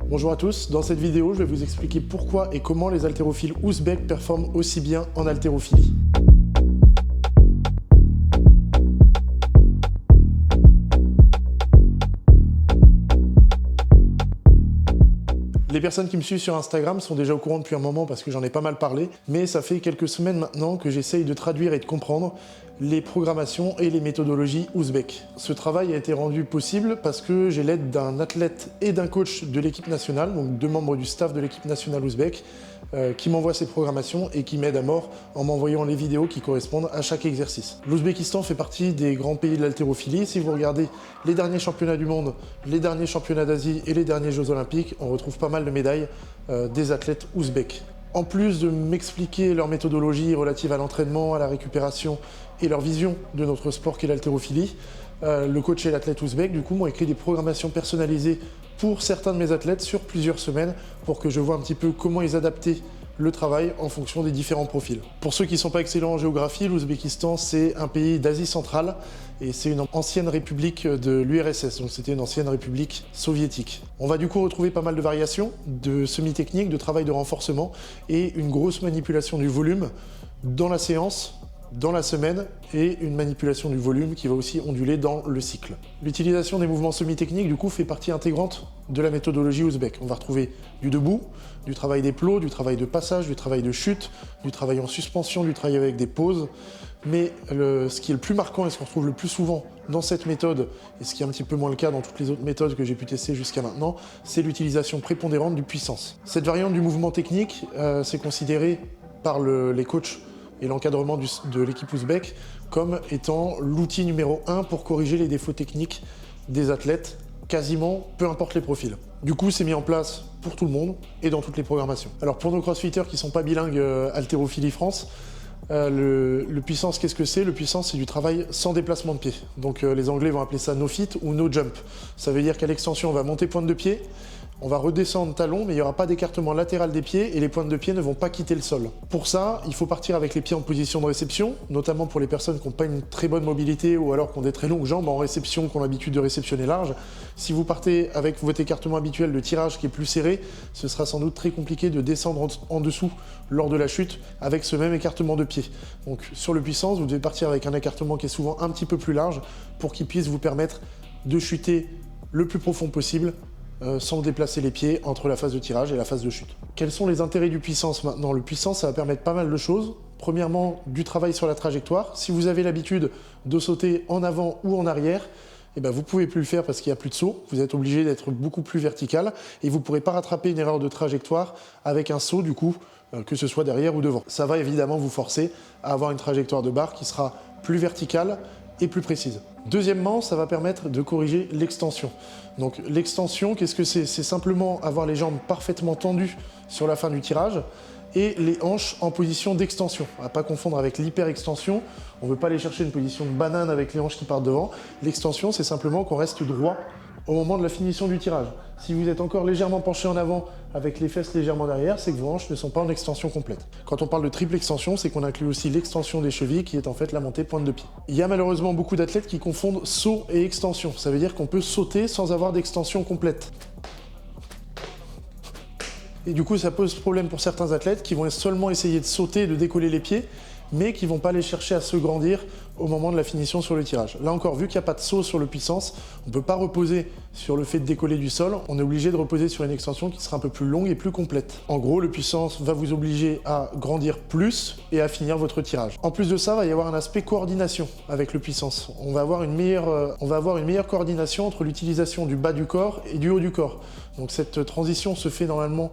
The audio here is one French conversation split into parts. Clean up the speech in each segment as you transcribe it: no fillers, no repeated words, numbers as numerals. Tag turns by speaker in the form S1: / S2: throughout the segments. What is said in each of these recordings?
S1: Bonjour à tous, dans cette vidéo je vais vous expliquer pourquoi et comment les haltérophiles ouzbeks performent aussi bien en haltérophilie. Les personnes qui me suivent sur Instagram sont déjà au courant depuis un moment parce que j'en ai pas mal parlé, mais ça fait quelques semaines maintenant que j'essaye de traduire et de comprendre les programmations et les méthodologies ouzbèques. Ce travail a été rendu possible parce que j'ai l'aide d'un athlète et d'un coach de l'équipe nationale, donc deux membres du staff de l'équipe nationale ouzbèque, qui m'envoient ces programmations et qui m'aident à mort en m'envoyant les vidéos qui correspondent à chaque exercice. L'Ouzbékistan fait partie des grands pays de l'haltérophilie. Si vous regardez les derniers championnats du monde, les derniers championnats d'Asie et les derniers Jeux Olympiques, on retrouve pas mal de médailles des athlètes ouzbèques. En plus de m'expliquer leur méthodologie relative à l'entraînement, à la récupération et leur vision de notre sport qu'est l'haltérophilie, le coach et l'athlète ouzbek du coup m'ont écrit des programmations personnalisées pour certains de mes athlètes sur plusieurs semaines pour que je vois un petit peu comment ils adaptaient le travail en fonction des différents profils. Pour ceux qui ne sont pas excellents en géographie, l'Ouzbékistan c'est un pays d'Asie centrale et c'est une ancienne république de l'URSS, donc c'était une ancienne république soviétique. On va du coup retrouver pas mal de variations, de semi-techniques, de travail de renforcement et une grosse manipulation du volume dans la séance, dans la semaine, et une manipulation du volume qui va aussi onduler dans le cycle. L'utilisation des mouvements semi-techniques du coup fait partie intégrante de la méthodologie ouzbek. On va retrouver du debout, du travail des plots, du travail de passage, du travail de chute, du travail en suspension, du travail avec des pauses. Mais ce qui est le plus marquant et ce qu'on retrouve le plus souvent dans cette méthode, et ce qui est un petit peu moins le cas dans toutes les autres méthodes que j'ai pu tester jusqu'à maintenant, c'est l'utilisation prépondérante du puissance. Cette variante du mouvement technique, c'est considéré par les coachs et l'encadrement de l'équipe ouzbek comme étant l'outil numéro 1 pour corriger les défauts techniques des athlètes, quasiment peu importe les profils. Du coup, c'est mis en place pour tout le monde et dans toutes les programmations. Alors pour nos crossfitters qui ne sont pas bilingues haltérophilie France, le puissance, qu'est-ce que c'est? Le puissance, c'est du travail sans déplacement de pied. Donc les Anglais vont appeler ça no fit ou no jump. Ça veut dire qu'à l'extension, on va monter pointe de pied, on va redescendre talon, mais il n'y aura pas d'écartement latéral des pieds et les pointes de pied ne vont pas quitter le sol. Pour ça, il faut partir avec les pieds en position de réception, notamment pour les personnes qui n'ont pas une très bonne mobilité ou alors qui ont des très longues jambes en réception, qui ont l'habitude de réceptionner large. Si vous partez avec votre écartement habituel de tirage qui est plus serré, ce sera sans doute très compliqué de descendre en dessous lors de la chute avec ce même écartement de pied. Donc sur le puissance, vous devez partir avec un écartement qui est souvent un petit peu plus large pour qu'il puisse vous permettre de chuter le plus profond possible sans déplacer les pieds entre la phase de tirage et la phase de chute. Quels sont les intérêts du puissance maintenant? Le puissance, ça va permettre pas mal de choses. Premièrement, du travail sur la trajectoire. Si vous avez l'habitude de sauter en avant ou en arrière, eh ben vous ne pouvez plus le faire parce qu'il n'y a plus de saut. Vous êtes obligé d'être beaucoup plus vertical et vous ne pourrez pas rattraper une erreur de trajectoire avec un saut du coup, que ce soit derrière ou devant. Ça va évidemment vous forcer à avoir une trajectoire de barre qui sera plus verticale et plus précise. Deuxièmement, ça va permettre de corriger l'extension. Donc l'extension, qu'est-ce que c'est? C'est simplement avoir les jambes parfaitement tendues sur la fin du tirage et les hanches en position d'extension. À ne pas confondre avec l'hyperextension. On ne veut pas aller chercher une position de banane avec les hanches qui partent devant. L'extension, c'est simplement qu'on reste droit au moment de la finition du tirage. Si vous êtes encore légèrement penché en avant avec les fesses légèrement derrière, c'est que vos hanches ne sont pas en extension complète. Quand on parle de triple extension, c'est qu'on inclut aussi l'extension des chevilles qui est en fait la montée pointe de pied. Il y a malheureusement beaucoup d'athlètes qui confondent saut et extension. Ça veut dire qu'on peut sauter sans avoir d'extension complète. Et du coup, ça pose problème pour certains athlètes qui vont seulement essayer de sauter et de décoller les pieds, mais qui ne vont pas aller chercher à se grandir au moment de la finition sur le tirage. Là encore, vu qu'il n'y a pas de saut sur le puissance, on ne peut pas reposer sur le fait de décoller du sol, on est obligé de reposer sur une extension qui sera un peu plus longue et plus complète. En gros, le puissance va vous obliger à grandir plus et à finir votre tirage. En plus de ça, il va y avoir un aspect coordination avec le puissance. On va avoir une meilleure coordination entre l'utilisation du bas du corps et du haut du corps. Donc cette transition se fait normalement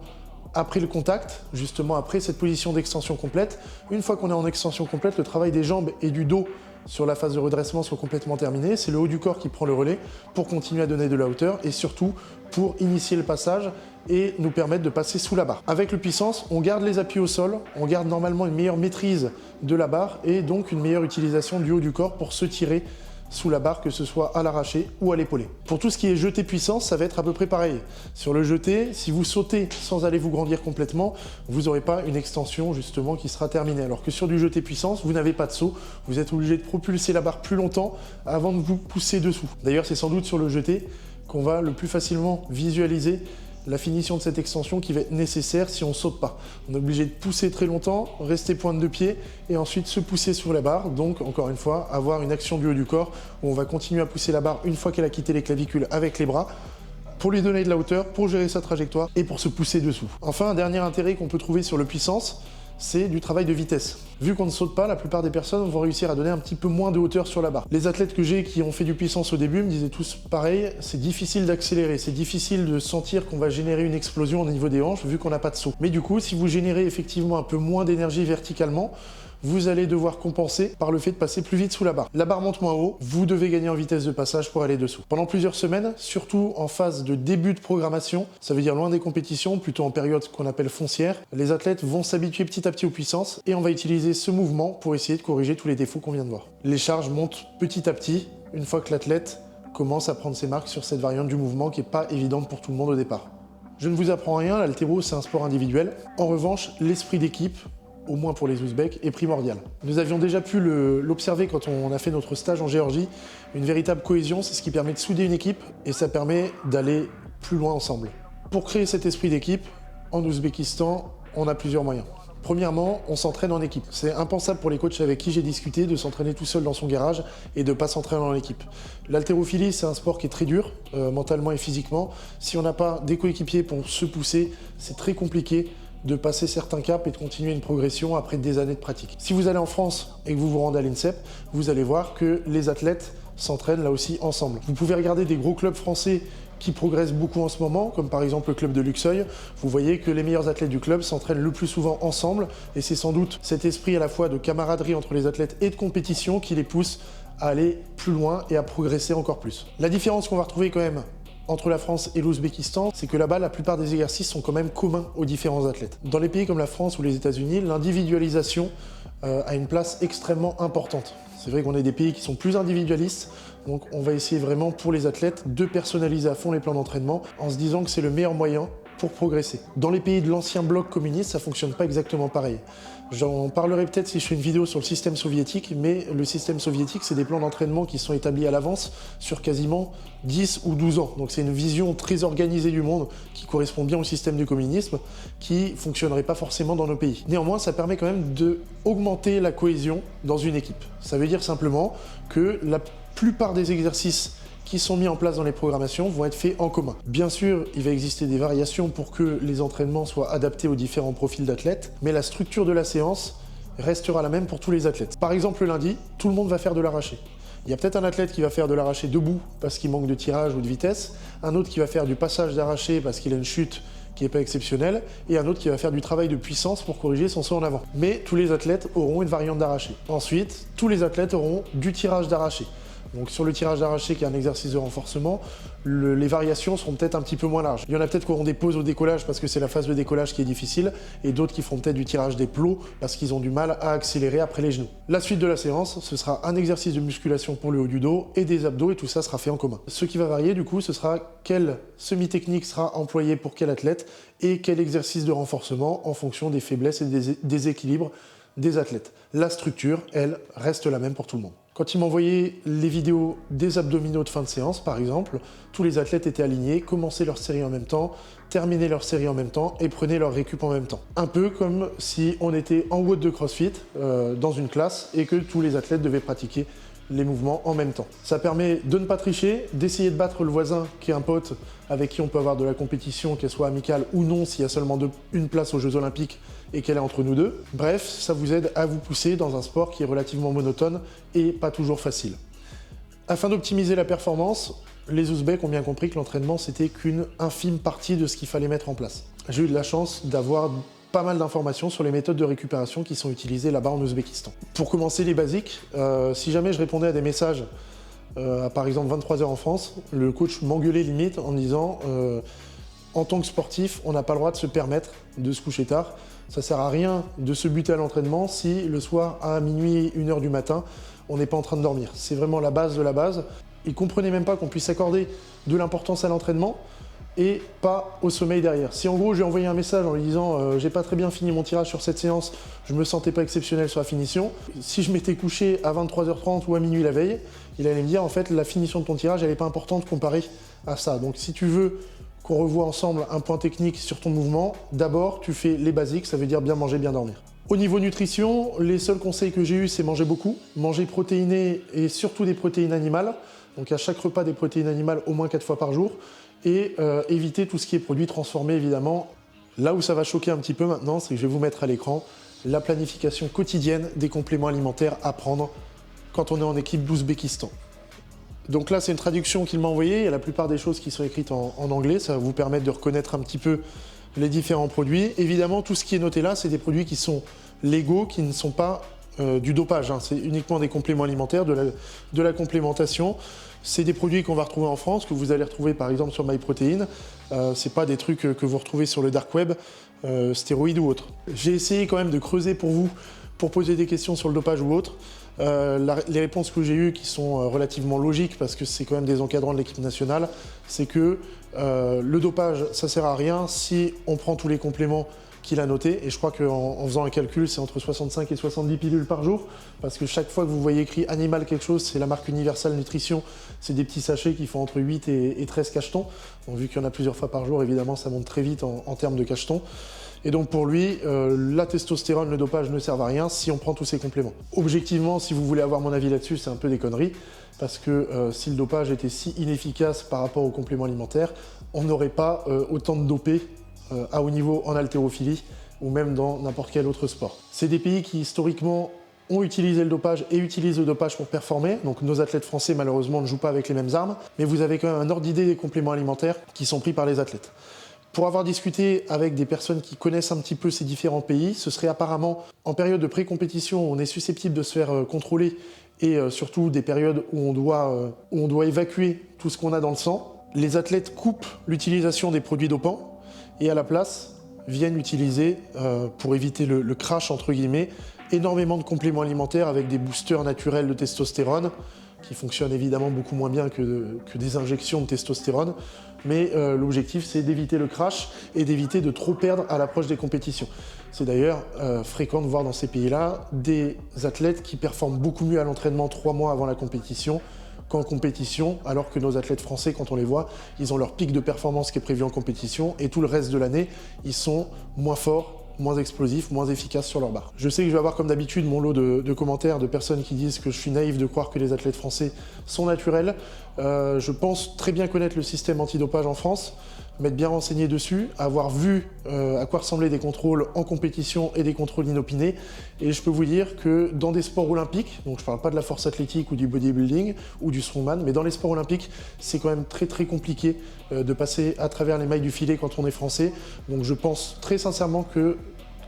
S1: après le contact, justement après cette position d'extension complète. Une fois qu'on est en extension complète, le travail des jambes et du dos sur la phase de redressement sont complètement terminés. C'est le haut du corps qui prend le relais pour continuer à donner de la hauteur et surtout pour initier le passage et nous permettre de passer sous la barre. Avec le puissance, on garde les appuis au sol, on garde normalement une meilleure maîtrise de la barre et donc une meilleure utilisation du haut du corps pour se tirer sous la barre, que ce soit à l'arraché ou à l'épaulé. Pour tout ce qui est jeté puissance, ça va être à peu près pareil. Sur le jeté, si vous sautez sans aller vous grandir complètement, vous n'aurez pas une extension justement qui sera terminée. Alors que sur du jeté puissance, vous n'avez pas de saut, vous êtes obligé de propulser la barre plus longtemps avant de vous pousser dessous. D'ailleurs, c'est sans doute sur le jeté qu'on va le plus facilement visualiser la finition de cette extension qui va être nécessaire si on ne saute pas. On est obligé de pousser très longtemps, rester pointe de pied et ensuite se pousser sur la barre. Donc encore une fois, avoir une action du haut du corps où on va continuer à pousser la barre une fois qu'elle a quitté les clavicules avec les bras pour lui donner de la hauteur, pour gérer sa trajectoire et pour se pousser dessous. Enfin, un dernier intérêt qu'on peut trouver sur le puissance, c'est du travail de vitesse. Vu qu'on ne saute pas, la plupart des personnes vont réussir à donner un petit peu moins de hauteur sur la barre. Les athlètes que j'ai qui ont fait du puissance au début me disaient tous pareil, c'est difficile d'accélérer, c'est difficile de sentir qu'on va générer une explosion au niveau des hanches vu qu'on n'a pas de saut. Mais du coup, si vous générez effectivement un peu moins d'énergie verticalement, vous allez devoir compenser par le fait de passer plus vite sous la barre. La barre monte moins haut, vous devez gagner en vitesse de passage pour aller dessous. Pendant plusieurs semaines, surtout en phase de début de programmation, ça veut dire loin des compétitions, plutôt en période qu'on appelle foncière, les athlètes vont s'habituer petit à petit aux puissances et on va utiliser ce mouvement pour essayer de corriger tous les défauts qu'on vient de voir. Les charges montent petit à petit, une fois que l'athlète commence à prendre ses marques sur cette variante du mouvement qui n'est pas évidente pour tout le monde au départ. Je ne vous apprends rien, l'haltéro c'est un sport individuel. En revanche, l'esprit d'équipe, au moins pour les Ouzbeks, est primordial. Nous avions déjà pu l'observer quand on a fait notre stage en Géorgie. Une véritable cohésion, c'est ce qui permet de souder une équipe et ça permet d'aller plus loin ensemble. Pour créer cet esprit d'équipe, en Ouzbékistan, on a plusieurs moyens. Premièrement, on s'entraîne en équipe. C'est impensable pour les coachs avec qui j'ai discuté de s'entraîner tout seul dans son garage et de ne pas s'entraîner en équipe. L'haltérophilie, c'est un sport qui est très dur, mentalement et physiquement. Si on n'a pas des coéquipiers pour se pousser, c'est très compliqué de passer certains caps et de continuer une progression après des années de pratique. Si vous allez en France et que vous vous rendez à l'INSEP, vous allez voir que les athlètes s'entraînent là aussi ensemble. Vous pouvez regarder des gros clubs français qui progressent beaucoup en ce moment, comme par exemple le club de Luxeuil. Vous voyez que les meilleurs athlètes du club s'entraînent le plus souvent ensemble et c'est sans doute cet esprit à la fois de camaraderie entre les athlètes et de compétition qui les pousse à aller plus loin et à progresser encore plus. La différence qu'on va retrouver quand même entre la France et l'Ouzbékistan, c'est que là-bas, la plupart des exercices sont quand même communs aux différents athlètes. Dans les pays comme la France ou les États-Unis, l'individualisation a une place extrêmement importante. C'est vrai qu'on est des pays qui sont plus individualistes, donc on va essayer vraiment pour les athlètes de personnaliser à fond les plans d'entraînement en se disant que c'est le meilleur moyen pour progresser. Dans les pays de l'ancien bloc communiste, ça ne fonctionne pas exactement pareil. J'en parlerai peut-être si je fais une vidéo sur le système soviétique, mais le système soviétique, c'est des plans d'entraînement qui sont établis à l'avance sur quasiment 10 ou 12 ans. Donc c'est une vision très organisée du monde qui correspond bien au système du communisme, qui ne fonctionnerait pas forcément dans nos pays. Néanmoins, ça permet quand même d'augmenter la cohésion dans une équipe. Ça veut dire simplement que la plupart des exercices qui sont mis en place dans les programmations vont être faits en commun. Bien sûr, il va exister des variations pour que les entraînements soient adaptés aux différents profils d'athlètes, mais la structure de la séance restera la même pour tous les athlètes. Par exemple, le lundi, tout le monde va faire de l'arraché. Il y a peut-être un athlète qui va faire de l'arraché debout parce qu'il manque de tirage ou de vitesse, un autre qui va faire du passage d'arraché parce qu'il a une chute qui n'est pas exceptionnelle, et un autre qui va faire du travail de puissance pour corriger son saut en avant. Mais tous les athlètes auront une variante d'arraché. Ensuite, tous les athlètes auront du tirage d'arraché. Donc sur le tirage d'arraché, qui est un exercice de renforcement, les variations seront peut-être un petit peu moins larges. Il y en a peut-être qui auront des pauses au décollage parce que c'est la phase de décollage qui est difficile, et d'autres qui feront peut-être du tirage des plots parce qu'ils ont du mal à accélérer après les genoux. La suite de la séance, ce sera un exercice de musculation pour le haut du dos et des abdos, et tout ça sera fait en commun. Ce qui va varier du coup, ce sera quelle semi-technique sera employée pour quel athlète et quel exercice de renforcement en fonction des faiblesses et des déséquilibres des athlètes. La structure, elle, reste la même pour tout le monde. Quand ils m'envoyaient les vidéos des abdominaux de fin de séance, par exemple, tous les athlètes étaient alignés, commençaient leur série en même temps, terminaient leur série en même temps et prenaient leur récup en même temps. Un peu comme si on était en WOD de CrossFit dans une classe et que tous les athlètes devaient pratiquer les mouvements en même temps. Ça permet de ne pas tricher, d'essayer de battre le voisin qui est un pote avec qui on peut avoir de la compétition, qu'elle soit amicale ou non, s'il y a seulement une place aux Jeux Olympiques et qu'elle est entre nous deux. Bref, ça vous aide à vous pousser dans un sport qui est relativement monotone et pas toujours facile. Afin d'optimiser la performance, les Ouzbeks ont bien compris que l'entraînement c'était qu'une infime partie de ce qu'il fallait mettre en place. J'ai eu de la chance d'avoir pas mal d'informations sur les méthodes de récupération qui sont utilisées là-bas en Ouzbékistan. Pour commencer les basiques, si jamais je répondais à des messages à par exemple 23 h en France, le coach m'engueulait limite en me disant en tant que sportif, on n'a pas le droit de se permettre de se coucher tard. Ça sert à rien de se buter à l'entraînement si le soir à minuit, 1 h du matin, on n'est pas en train de dormir. C'est vraiment la base de la base. Ils ne comprenaient même pas qu'on puisse accorder de l'importance à l'entraînement et pas au sommeil derrière. Si en gros j'ai envoyé un message en lui disant j'ai pas très bien fini mon tirage sur cette séance, je me sentais pas exceptionnel sur la finition, si je m'étais couché à 23 h 30 ou à minuit la veille, il allait me dire en fait la finition de ton tirage elle est pas importante comparée à ça. Donc si tu veux qu'on revoie ensemble un point technique sur ton mouvement. D'abord, tu fais les basiques, ça veut dire bien manger, bien dormir. Au niveau nutrition, les seuls conseils que j'ai eus, c'est manger beaucoup, manger protéiné et surtout des protéines animales. Donc à chaque repas, des protéines animales au moins 4 fois par jour. Et éviter tout ce qui est produits transformés, évidemment. Là où ça va choquer un petit peu maintenant, c'est que je vais vous mettre à l'écran la planification quotidienne des compléments alimentaires à prendre quand on est en équipe d'Ouzbékistan. Donc là, c'est une traduction qu'il m'a envoyée. Il y a la plupart des choses qui sont écrites en anglais. Ça va vous permettre de reconnaître un petit peu les différents produits. Évidemment, tout ce qui est noté là, c'est des produits qui sont légaux, qui ne sont pas du dopage. Hein. C'est uniquement des compléments alimentaires, de la complémentation. C'est des produits qu'on va retrouver en France, que vous allez retrouver par exemple sur MyProtein. C'est pas des trucs que vous retrouvez sur le dark web, stéroïdes ou autres. J'ai essayé quand même de creuser pour vous, pour poser des questions sur le dopage ou autre. Les réponses que j'ai eues, qui sont relativement logiques, parce que c'est quand même des encadrants de l'équipe nationale, c'est que le dopage, ça sert à rien si on prend tous les compléments qu'il a notés. Et je crois qu'en faisant un calcul, c'est entre 65 et 70 pilules par jour, parce que chaque fois que vous voyez écrit animal quelque chose, c'est la marque Universal Nutrition, c'est des petits sachets qui font entre 8 et 13 cachetons. Donc vu qu'il y en a plusieurs fois par jour, évidemment, ça monte très vite en termes de cachetons. Et donc pour lui, la testostérone, le dopage ne servent à rien si on prend tous ces compléments. Objectivement, si vous voulez avoir mon avis là-dessus, c'est un peu des conneries, parce que si le dopage était si inefficace par rapport aux compléments alimentaires, on n'aurait pas autant de dopés à haut niveau en haltérophilie ou même dans n'importe quel autre sport. C'est des pays qui historiquement ont utilisé le dopage et utilisent le dopage pour performer. Donc nos athlètes français malheureusement ne jouent pas avec les mêmes armes, mais vous avez quand même un ordre d'idée des compléments alimentaires qui sont pris par les athlètes. Pour avoir discuté avec des personnes qui connaissent un petit peu ces différents pays, ce serait apparemment en période de pré-compétition où on est susceptible de se faire contrôler et surtout des périodes où on doit évacuer tout ce qu'on a dans le sang. Les athlètes coupent l'utilisation des produits dopants et à la place viennent utiliser, pour éviter le crash entre guillemets, énormément de compléments alimentaires avec des boosters naturels de testostérone qui fonctionnent évidemment beaucoup moins bien que des injections de testostérone, mais l'objectif c'est d'éviter le crash et d'éviter de trop perdre à l'approche des compétitions. C'est d'ailleurs fréquent de voir dans ces pays-là des athlètes qui performent beaucoup mieux à l'entraînement 3 mois avant la compétition qu'en compétition, alors que nos athlètes français, quand on les voit, ils ont leur pic de performance qui est prévu en compétition et tout le reste de l'année, ils sont moins forts, moins explosifs, moins efficaces sur leur barre. Je sais que je vais avoir comme d'habitude mon lot de commentaires de personnes qui disent que je suis naïf de croire que les athlètes français sont naturels. Je pense très bien connaître le système antidopage en France, m'être bien renseigné dessus, avoir vu à quoi ressemblaient des contrôles en compétition et des contrôles inopinés. Et je peux vous dire que dans des sports olympiques, donc je ne parle pas de la force athlétique ou du bodybuilding ou du strongman, mais dans les sports olympiques, c'est quand même très très compliqué de passer à travers les mailles du filet quand on est français. Donc je pense très sincèrement que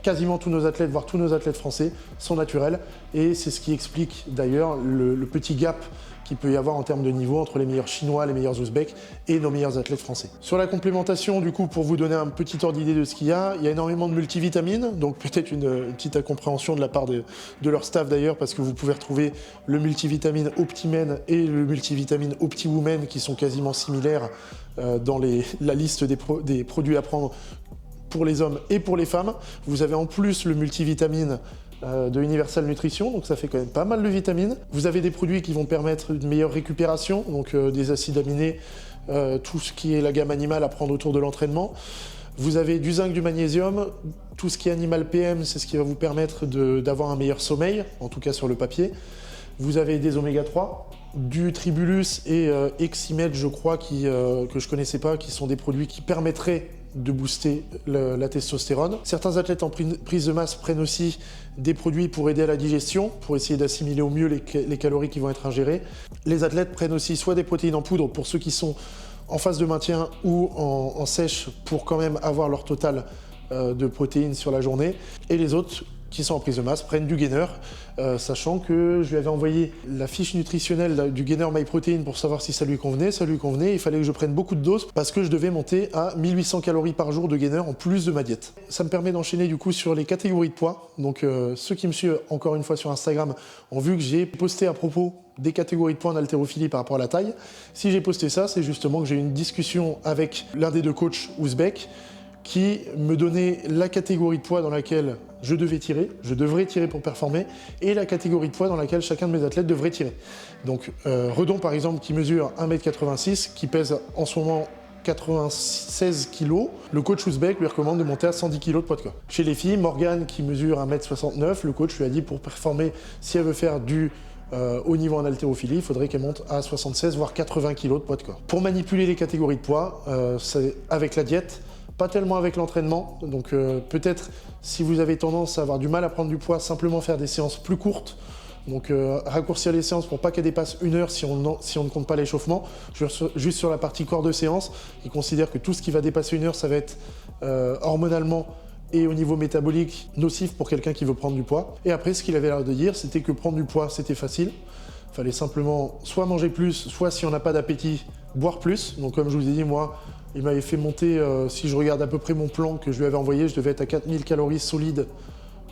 S1: quasiment tous nos athlètes, voire tous nos athlètes français, sont naturels. Et c'est ce qui explique d'ailleurs le petit gap qu'il peut y avoir en termes de niveau entre les meilleurs chinois, les meilleurs ouzbeks et nos meilleurs athlètes français. Sur la complémentation, du coup, pour vous donner un petit ordre d'idée de ce qu'il y a énormément de multivitamines, donc peut-être une petite incompréhension de la part de leur staff d'ailleurs, parce que vous pouvez retrouver le multivitamine OptiMen et le multivitamine OptiWomen qui sont quasiment similaires dans la liste des produits à prendre pour les hommes et pour les femmes. Vous avez en plus le multivitamine de Universal Nutrition, donc ça fait quand même pas mal de vitamines. Vous avez des produits qui vont permettre une meilleure récupération, donc des acides aminés, tout ce qui est la gamme animale à prendre autour de l'entraînement. Vous avez du zinc, du magnésium, tout ce qui est animal PM, c'est ce qui va vous permettre d'avoir un meilleur sommeil, en tout cas sur le papier. Vous avez des oméga 3, du Tribulus et Eximed, je crois, que je connaissais pas, qui sont des produits qui permettraient de booster la testostérone. Certains athlètes en prise de masse prennent aussi des produits pour aider à la digestion, pour essayer d'assimiler au mieux les calories qui vont être ingérées. Les athlètes prennent aussi soit des protéines en poudre pour ceux qui sont en phase de maintien ou en sèche pour quand même avoir leur total de protéines sur la journée. Et les autres qui sont en prise de masse prennent du gainer, sachant que je lui avais envoyé la fiche nutritionnelle du gainer MyProtein pour savoir si ça lui convenait. Ça lui convenait, il fallait que je prenne beaucoup de doses parce que je devais monter à 1800 calories par jour de gainer en plus de ma diète. Ça me permet d'enchaîner du coup sur les catégories de poids. Donc ceux qui me suivent encore une fois sur Instagram ont vu que j'ai posté à propos des catégories de poids en haltérophilie par rapport à la taille. Si j'ai posté ça, c'est justement que j'ai eu une discussion avec l'un des deux coachs ouzbeks qui me donnait la catégorie de poids dans laquelle je devrais tirer pour performer, et la catégorie de poids dans laquelle chacun de mes athlètes devrait tirer. Donc Redon par exemple qui mesure 1m86, qui pèse en ce moment 96 kg, le coach ouzbek lui recommande de monter à 110 kg de poids de corps. Chez les filles, Morgane qui mesure 1m69, le coach lui a dit pour performer, si elle veut faire du haut niveau en haltérophilie, il faudrait qu'elle monte à 76 voire 80 kg de poids de corps. Pour manipuler les catégories de poids, c'est avec la diète, pas tellement avec l'entraînement. Donc peut-être si vous avez tendance à avoir du mal à prendre du poids, simplement faire des séances plus courtes. Donc raccourcir les séances pour pas qu'elles dépassent 1 heure si on ne compte pas l'échauffement. Juste sur la partie corps de séance, il considère que tout ce qui va dépasser 1 heure, ça va être hormonalement et au niveau métabolique nocif pour quelqu'un qui veut prendre du poids. Et après, ce qu'il avait l'air de dire, c'était que prendre du poids, c'était facile. Il fallait simplement soit manger plus, soit si on n'a pas d'appétit, boire plus. Donc comme je vous ai dit, moi, il m'avait fait monter, si je regarde à peu près mon plan que je lui avais envoyé, je devais être à 4000 calories solides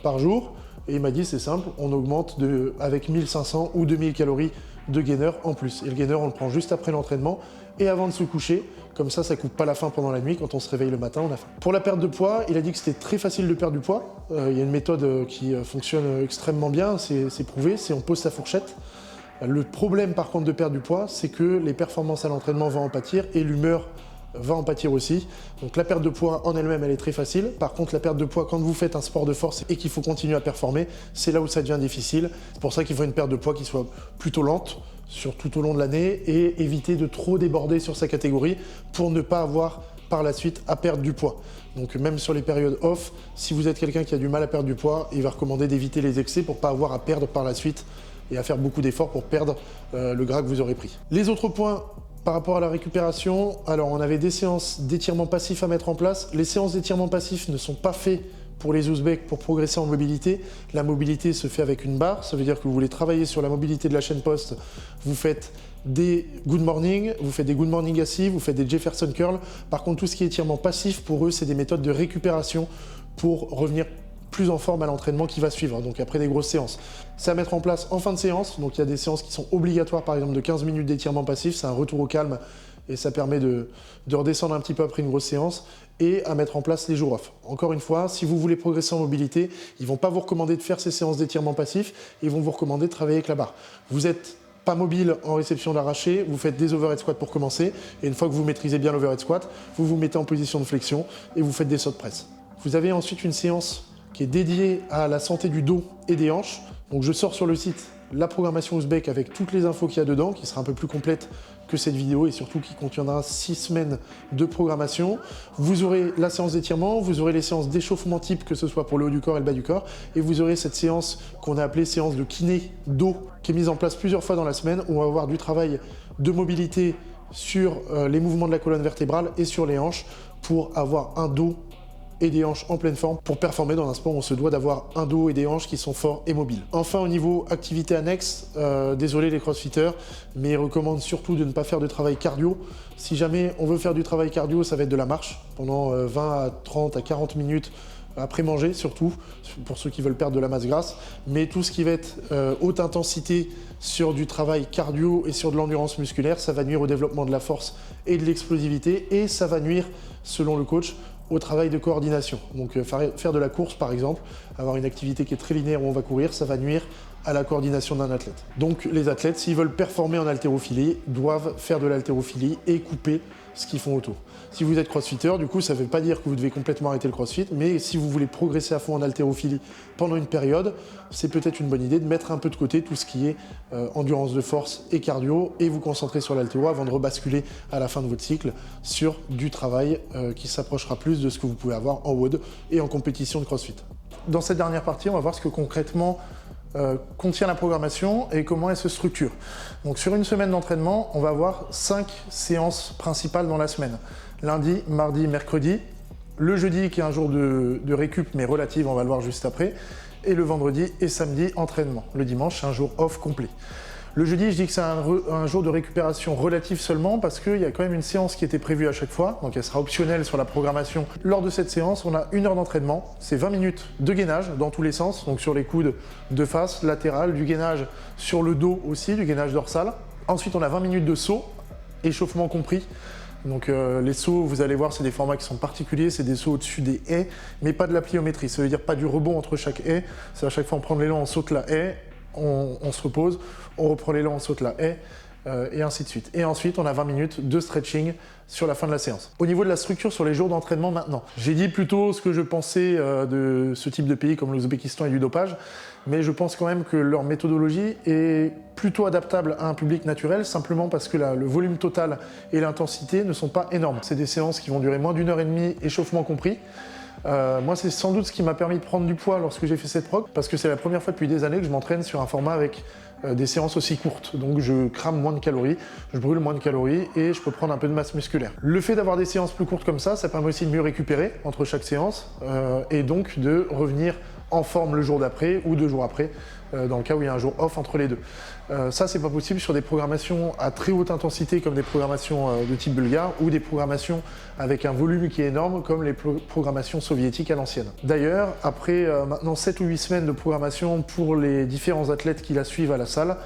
S1: par jour. Et il m'a dit, c'est simple, on augmente avec 1500 ou 2000 calories de gainer en plus. Et le gainer, on le prend juste après l'entraînement et avant de se coucher. Comme ça coupe pas la faim pendant la nuit. Quand on se réveille le matin, on a faim. Pour la perte de poids, il a dit que c'était très facile de perdre du poids. Il y a une méthode qui fonctionne extrêmement bien, c'est prouvé, c'est on pose sa fourchette. Le problème par contre de perdre du poids, c'est que les performances à l'entraînement vont en pâtir et l'humeur va en pâtir aussi. Donc la perte de poids en elle-même, elle est très facile. Par contre, la perte de poids quand vous faites un sport de force et qu'il faut continuer à performer, c'est là où ça devient difficile. C'est pour ça qu'il faut une perte de poids qui soit plutôt lente tout au long de l'année et éviter de trop déborder sur sa catégorie pour ne pas avoir par la suite à perdre du poids. Donc même sur les périodes off, si vous êtes quelqu'un qui a du mal à perdre du poids, il va recommander d'éviter les excès pour ne pas avoir à perdre par la suite et à faire beaucoup d'efforts pour perdre le gras que vous aurez pris. Les autres points par rapport à la récupération, alors on avait des séances d'étirement passif à mettre en place. Les séances d'étirement passif ne sont pas faites pour les Ouzbeks pour progresser en mobilité. La mobilité se fait avec une barre, ça veut dire que vous voulez travailler sur la mobilité de la chaîne poste, vous faites des good morning, vous faites des good morning assis, vous faites des Jefferson curl. Par contre, tout ce qui est étirement passif, pour eux, c'est des méthodes de récupération pour revenir plus en forme à l'entraînement qui va suivre, donc après des grosses séances. C'est à mettre en place en fin de séance, donc il y a des séances qui sont obligatoires, par exemple de 15 minutes d'étirement passif, c'est un retour au calme et ça permet de redescendre un petit peu après une grosse séance et à mettre en place les jours off. Encore une fois, si vous voulez progresser en mobilité, ils ne vont pas vous recommander de faire ces séances d'étirement passif, ils vont vous recommander de travailler avec la barre. Vous n'êtes pas mobile en réception d'arraché, vous faites des overhead squats pour commencer et une fois que vous maîtrisez bien l'overhead squat, vous vous mettez en position de flexion et vous faites des sauts de presse. Vous avez ensuite une séance qui est dédié à la santé du dos et des hanches. Donc je sors sur le site la programmation ouzbek avec toutes les infos qu'il y a dedans, qui sera un peu plus complète que cette vidéo et surtout qui contiendra 6 semaines de programmation. Vous aurez la séance d'étirement, vous aurez les séances d'échauffement type, que ce soit pour le haut du corps et le bas du corps, et vous aurez cette séance qu'on a appelée séance de kiné dos, qui est mise en place plusieurs fois dans la semaine, où on va avoir du travail de mobilité sur les mouvements de la colonne vertébrale et sur les hanches pour avoir un dos et des hanches en pleine forme. Pour performer dans un sport, on se doit d'avoir un dos et des hanches qui sont forts et mobiles. Enfin, au niveau activité annexe, désolé les crossfitters, mais ils recommandent surtout de ne pas faire de travail cardio. Si jamais on veut faire du travail cardio, ça va être de la marche pendant 20 à 30 à 40 minutes après manger, surtout pour ceux qui veulent perdre de la masse grasse. Mais tout ce qui va être haute intensité sur du travail cardio et sur de l'endurance musculaire, ça va nuire au développement de la force et de l'explosivité et ça va nuire, selon le coach, au travail de coordination. Donc faire de la course par exemple, avoir une activité qui est très linéaire où on va courir, ça va nuire à la coordination d'un athlète. Donc les athlètes, s'ils veulent performer en haltérophilie, doivent faire de l'haltérophilie et couper ce qu'ils font autour. Si vous êtes crossfitter, du coup, ça ne veut pas dire que vous devez complètement arrêter le crossfit, mais si vous voulez progresser à fond en haltérophilie pendant une période, c'est peut-être une bonne idée de mettre un peu de côté tout ce qui est endurance de force et cardio et vous concentrer sur l'haltéro avant de rebasculer à la fin de votre cycle sur du travail qui s'approchera plus de ce que vous pouvez avoir en WOD et en compétition de crossfit. Dans cette dernière partie, on va voir ce que concrètement contient la programmation et comment elle se structure. Donc sur une semaine d'entraînement, on va avoir 5 séances principales dans la semaine. Lundi, mardi, mercredi, le jeudi qui est un jour de récup mais relative, on va le voir juste après, et le vendredi et samedi, entraînement. Le dimanche, c'est un jour off complet. Le jeudi, je dis que c'est un jour de récupération relative seulement parce qu'il y a quand même une séance qui était prévue à chaque fois, donc elle sera optionnelle sur la programmation. Lors de cette séance, on a 1 heure d'entraînement, c'est 20 minutes de gainage dans tous les sens, donc sur les coudes de face, latéral, du gainage sur le dos aussi, du gainage dorsal. Ensuite, on a 20 minutes de saut, échauffement compris. Donc les sauts, vous allez voir, c'est des formats qui sont particuliers, c'est des sauts au-dessus des haies, mais pas de la pliométrie, ça veut dire pas du rebond entre chaque haie, c'est à chaque fois on prend l'élan, on saute la haie, on se repose, on reprend l'élan, on saute la haie, et ainsi de suite. Et ensuite, on a 20 minutes de stretching sur la fin de la séance. Au niveau de la structure sur les jours d'entraînement maintenant, j'ai dit plutôt ce que je pensais de ce type de pays comme l'Ouzbékistan et du dopage, mais je pense quand même que leur méthodologie est plutôt adaptable à un public naturel, simplement parce que le volume total et l'intensité ne sont pas énormes. C'est des séances qui vont durer moins d'1 heure et demie, échauffement compris. Moi, c'est sans doute ce qui m'a permis de prendre du poids lorsque j'ai fait cette prog, parce que c'est la première fois depuis des années que je m'entraîne sur un format avec des séances aussi courtes. Donc je crame moins de calories, je brûle moins de calories et je peux prendre un peu de masse musculaire. Le fait d'avoir des séances plus courtes comme ça permet aussi de mieux récupérer entre chaque séance et donc de revenir en forme le jour d'après ou 2 jours après, dans le cas où il y a un jour off entre les deux. Ça, c'est pas possible sur des programmations à très haute intensité comme des programmations de type bulgare ou des programmations avec un volume qui est énorme comme les programmations soviétiques à l'ancienne. D'ailleurs, après maintenant 7 ou 8 semaines de programmation pour les différents athlètes qui la suivent à la salle,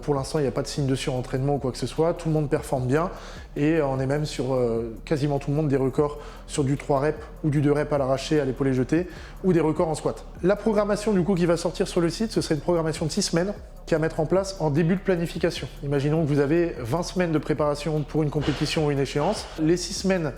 S1: pour l'instant, il n'y a pas de signe de surentraînement ou quoi que ce soit, tout le monde performe bien et on est même sur quasiment tout le monde des records sur du 3 reps ou du 2 reps à l'arraché à l'épaulé jeté ou des records en squat. La programmation du coup qui va sortir sur le site, ce serait une programmation de 6 semaines qui à mettre en place en début de planification. Imaginons que vous avez 20 semaines de préparation pour une compétition ou une échéance. Les 6 semaines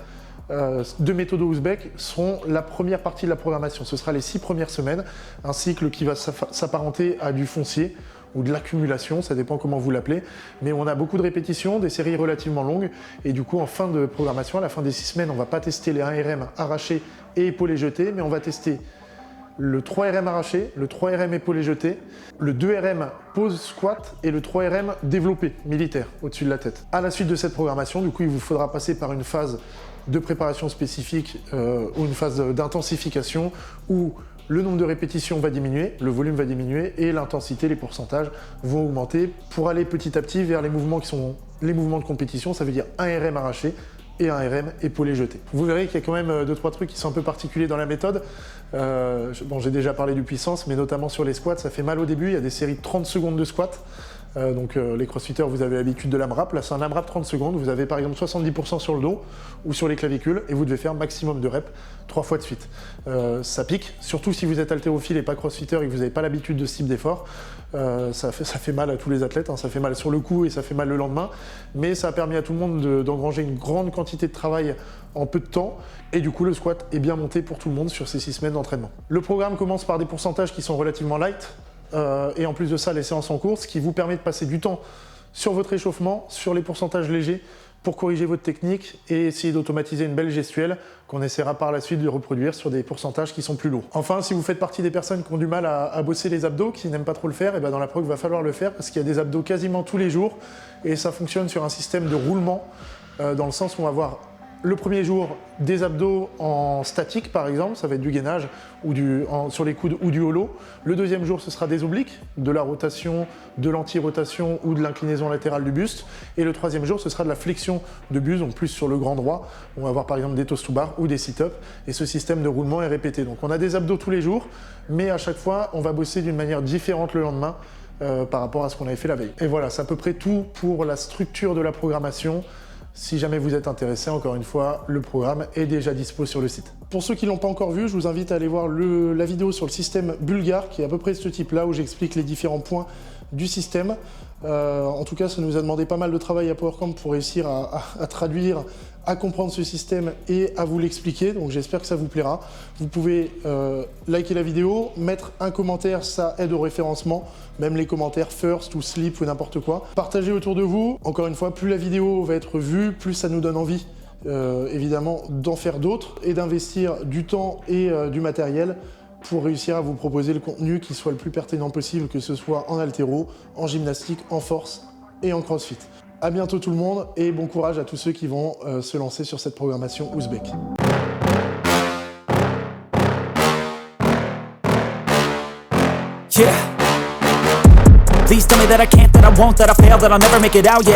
S1: de méthodo ouzbek seront la première partie de la programmation. Ce sera les 6 premières semaines, un cycle qui va s'apparenter à du foncier ou de l'accumulation, ça dépend comment vous l'appelez, mais on a beaucoup de répétitions, des séries relativement longues, et du coup en fin de programmation, à la fin des 6 semaines, on ne va pas tester les 1 RM arrachés et épaulés jetés, mais on va tester le 3 RM arraché, le 3 RM épaulé jeté, le 2 RM pause squat et le 3 RM développé militaire au-dessus de la tête. À la suite de cette programmation, du coup, il vous faudra passer par une phase de préparation spécifique ou une phase d'intensification où le nombre de répétitions va diminuer, le volume va diminuer et l'intensité, les pourcentages vont augmenter pour aller petit à petit vers les mouvements qui sont les mouvements de compétition, ça veut dire 1 RM arraché et un RM épaulé jeté. Vous verrez qu'il y a quand même 2-3 trucs qui sont un peu particuliers dans la méthode. Bon, j'ai déjà parlé du puissance, mais notamment sur les squats, ça fait mal au début. Il y a des séries de 30 secondes de squat. Les crossfitters, vous avez l'habitude de l'AMRAP. Là, c'est un AMRAP 30 secondes. Vous avez par exemple 70% sur le dos ou sur les clavicules et vous devez faire maximum de reps 3 fois de suite. Ça pique, surtout si vous êtes haltérophile et pas crossfitter et que vous n'avez pas l'habitude de ce type d'effort. Ça fait mal à tous les athlètes, hein. Ça fait mal sur le coup et ça fait mal le lendemain. Mais ça a permis à tout le monde d'engranger une grande quantité de travail en peu de temps. Et du coup, le squat est bien monté pour tout le monde sur ces 6 semaines d'entraînement. Le programme commence par des pourcentages qui sont relativement light. Et en plus de ça, les séances en cours, ce qui vous permet de passer du temps sur votre échauffement, sur les pourcentages légers pour corriger votre technique et essayer d'automatiser une belle gestuelle qu'on essaiera par la suite de reproduire sur des pourcentages qui sont plus lourds. Enfin, si vous faites partie des personnes qui ont du mal à bosser les abdos, qui n'aiment pas trop le faire, et bien dans la prog, il va falloir le faire parce qu'il y a des abdos quasiment tous les jours et ça fonctionne sur un système de roulement dans le sens où on va avoir le premier jour des abdos en statique par exemple, ça va être du gainage ou sur les coudes ou du holo. Le deuxième jour ce sera des obliques, de la rotation, de l'anti-rotation ou de l'inclinaison latérale du buste. Et le troisième jour ce sera de la flexion de buste, donc plus sur le grand droit. On va avoir par exemple des toast to bar ou des sit-ups et ce système de roulement est répété. Donc on a des abdos tous les jours, mais à chaque fois on va bosser d'une manière différente le lendemain par rapport à ce qu'on avait fait la veille. Et voilà, c'est à peu près tout pour la structure de la programmation. Si jamais vous êtes intéressé, encore une fois, le programme est déjà dispo sur le site. Pour ceux qui ne l'ont pas encore vu, je vous invite à aller voir la vidéo sur le système bulgare, qui est à peu près de ce type-là, où j'explique les différents points du système. En tout cas, ça nous a demandé pas mal de travail à PowerCamp pour réussir à traduire, à comprendre ce système et à vous l'expliquer. Donc j'espère que ça vous plaira. Vous pouvez liker la vidéo, mettre un commentaire, ça aide au référencement. Même les commentaires first ou sleep ou n'importe quoi. Partagez autour de vous. Encore une fois, plus la vidéo va être vue, plus ça nous donne envie, évidemment, d'en faire d'autres et d'investir du temps et du matériel pour réussir à vous proposer le contenu qui soit le plus pertinent possible, que ce soit en haltéro, en gymnastique, en force et en crossfit. À bientôt tout le monde et bon courage à tous ceux qui vont se lancer sur cette programmation ouzbek.
S2: Yeah. Please tell me that I can't, that I won't, that I fail, that I'll never make it out, yeah.